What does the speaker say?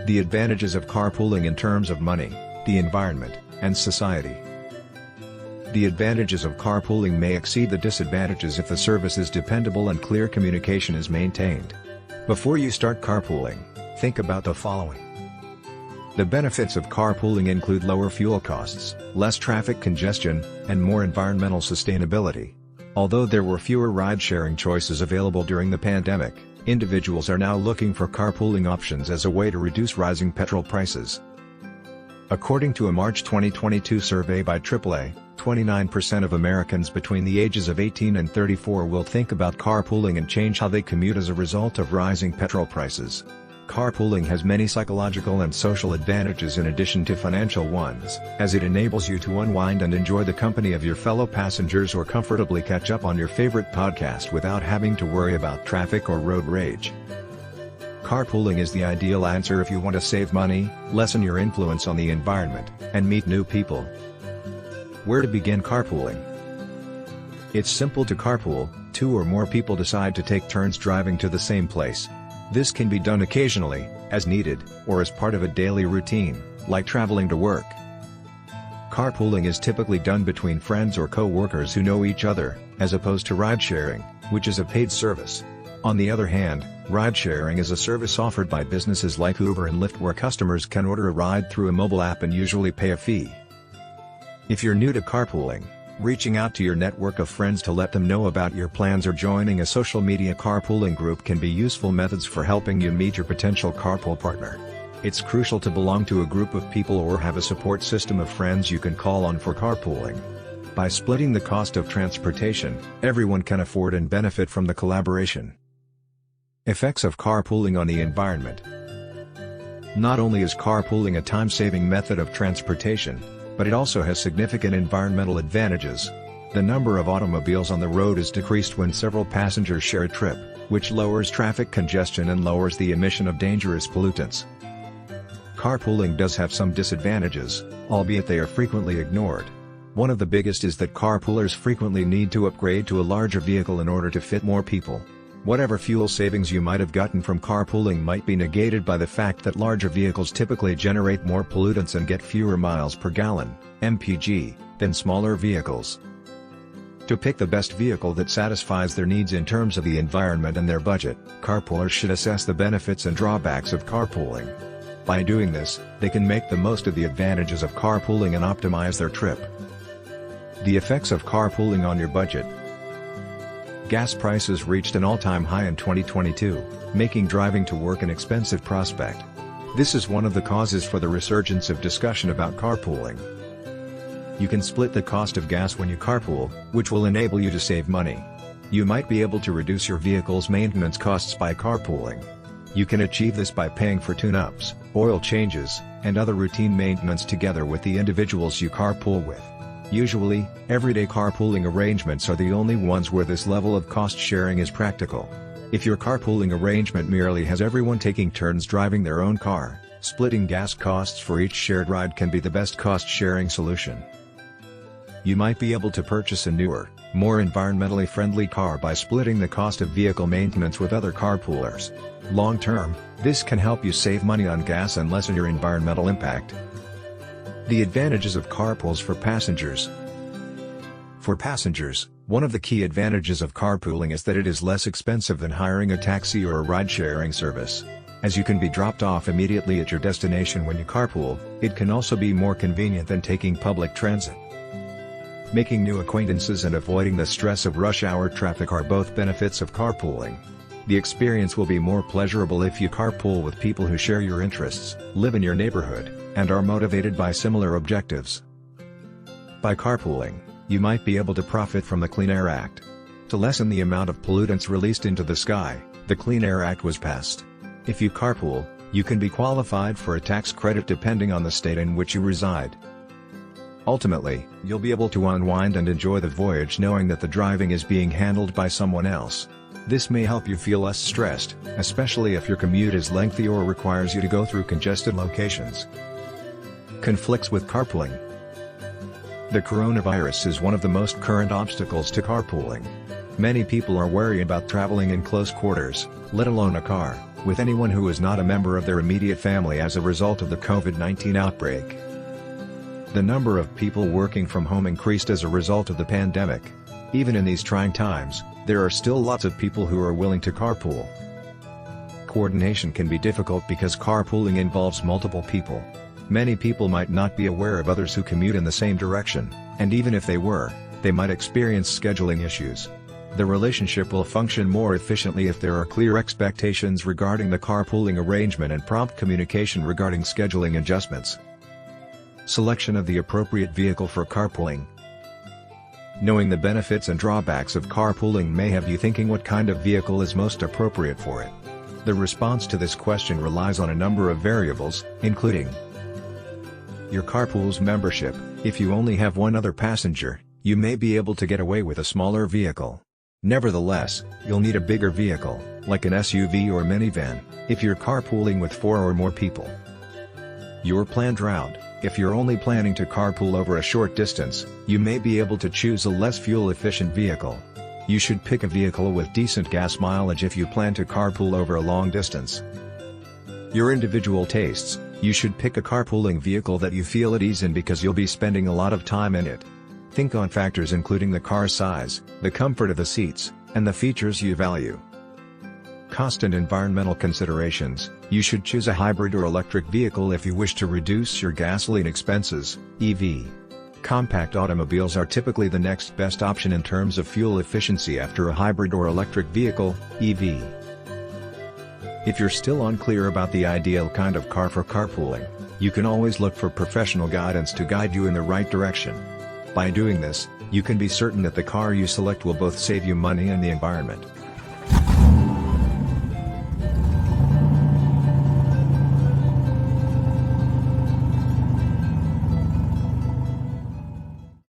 The advantages of carpooling in terms of money, the environment, and society. The advantages of carpooling may exceed the disadvantages if the service is dependable and clear communication is maintained. Before you start carpooling, think about the following. The benefits of carpooling include lower fuel costs, less traffic congestion, and more environmental sustainability. Although there were fewer ride-sharing choices available during the pandemic, individuals are now looking for carpooling options as a way to reduce rising petrol prices. According to a March 2022 survey by AAA, 29% of Americans between the ages of 18 and 34 will think about carpooling and change how they commute as a result of rising petrol prices. Carpooling has many psychological and social advantages in addition to financial ones, as it enables you to unwind and enjoy the company of your fellow passengers or comfortably catch up on your favorite podcast without having to worry about traffic or road rage. Carpooling is the ideal answer if you want to save money, lessen your influence on the environment, and meet new people. Where to begin carpooling? It's simple to carpool. 2 or more people decide to take turns driving to the same place. This can be done occasionally, as needed, or as part of a daily routine, like traveling to work. Carpooling is typically done between friends or co-workers who know each other, as opposed to ride-sharing, which is a paid service. On the other hand, ride-sharing is a service offered by businesses like Uber and Lyft where customers can order a ride through a mobile app and usually pay a fee. If you're new to carpooling, reaching out to your network of friends to let them know about your plans or joining a social media carpooling group can be useful methods for helping you meet your potential carpool partner. It's crucial to belong to a group of people or have a support system of friends you can call on for carpooling. By splitting the cost of transportation, everyone can afford and benefit from the collaboration. Effects of carpooling on the environment. Not only is carpooling a time-saving method of transportation, but it also has significant environmental advantages. The number of automobiles on the road is decreased when several passengers share a trip, which lowers traffic congestion and lowers the emission of dangerous pollutants. Carpooling does have some disadvantages, albeit they are frequently ignored. One of the biggest is that carpoolers frequently need to upgrade to a larger vehicle in order to fit more people. Whatever fuel savings you might have gotten from carpooling might be negated by the fact that larger vehicles typically generate more pollutants and get fewer miles per gallon, (mpg), than smaller vehicles. To pick the best vehicle that satisfies their needs in terms of the environment and their budget, carpoolers should assess the benefits and drawbacks of carpooling. By doing this, they can make the most of the advantages of carpooling and optimize their trip. The effects of carpooling on your budget. Gas prices reached an all-time high in 2022, making driving to work an expensive prospect. This is one of the causes for the resurgence of discussion about carpooling. You can split the cost of gas when you carpool, which will enable you to save money. You might be able to reduce your vehicle's maintenance costs by carpooling. You can achieve this by paying for tune-ups, oil changes, and other routine maintenance together with the individuals you carpool with. Usually, everyday carpooling arrangements are the only ones where this level of cost sharing is practical. If your carpooling arrangement merely has everyone taking turns driving their own car, splitting gas costs for each shared ride can be the best cost-sharing solution. You might be able to purchase a newer, more environmentally friendly car by splitting the cost of vehicle maintenance with other carpoolers. Long-term, this can help you save money on gas and lessen your environmental impact. The advantages of carpools for passengers. For passengers, one of the key advantages of carpooling is that it is less expensive than hiring a taxi or a ride-sharing service. As you can be dropped off immediately at your destination when you carpool, it can also be more convenient than taking public transit. Making new acquaintances and avoiding the stress of rush hour traffic are both benefits of carpooling. The experience will be more pleasurable if you carpool with people who share your interests, live in your neighborhood, and are motivated by similar objectives. By carpooling, you might be able to profit from the Clean Air Act. To lessen the amount of pollutants released into the sky, the Clean Air Act was passed. If you carpool, you can be qualified for a tax credit depending on the state in which you reside. Ultimately, you'll be able to unwind and enjoy the voyage knowing that the driving is being handled by someone else. This may help you feel less stressed, especially if your commute is lengthy or requires you to go through congested locations. Conflicts with carpooling. The coronavirus is one of the most current obstacles to carpooling. Many people are wary about traveling in close quarters, let alone a car, with anyone who is not a member of their immediate family as a result of the COVID-19 outbreak. The number of people working from home increased as a result of the pandemic. Even in these trying times, there are still lots of people who are willing to carpool. Coordination can be difficult because carpooling involves multiple people. Many people might not be aware of others who commute in the same direction, and even if they were, they might experience scheduling issues. The relationship will function more efficiently if there are clear expectations regarding the carpooling arrangement and prompt communication regarding scheduling adjustments. Selection of the appropriate vehicle for carpooling. Knowing the benefits and drawbacks of carpooling may have you thinking what kind of vehicle is most appropriate for it. The response to this question relies on a number of variables, including your carpool's membership. If you only have one other passenger, you may be able to get away with a smaller vehicle. Nevertheless, you'll need a bigger vehicle, like an SUV or minivan, if you're carpooling with 4 or more people. Your planned route. If you're only planning to carpool over a short distance, you may be able to choose a less fuel-efficient vehicle. You should pick a vehicle with decent gas mileage if you plan to carpool over a long distance. Your individual tastes. You should pick a carpooling vehicle that you feel at ease in because you'll be spending a lot of time in it. Think on factors including the car size, the comfort of the seats, and the features you value. Cost and environmental considerations. You should choose a hybrid or electric vehicle if you wish to reduce your gasoline expenses, EV. Compact automobiles are typically the next best option in terms of fuel efficiency after a hybrid or electric vehicle, EV. If you're still unclear about the ideal kind of car for carpooling, you can always look for professional guidance to guide you in the right direction. By doing this, you can be certain that the car you select will both save you money and the environment.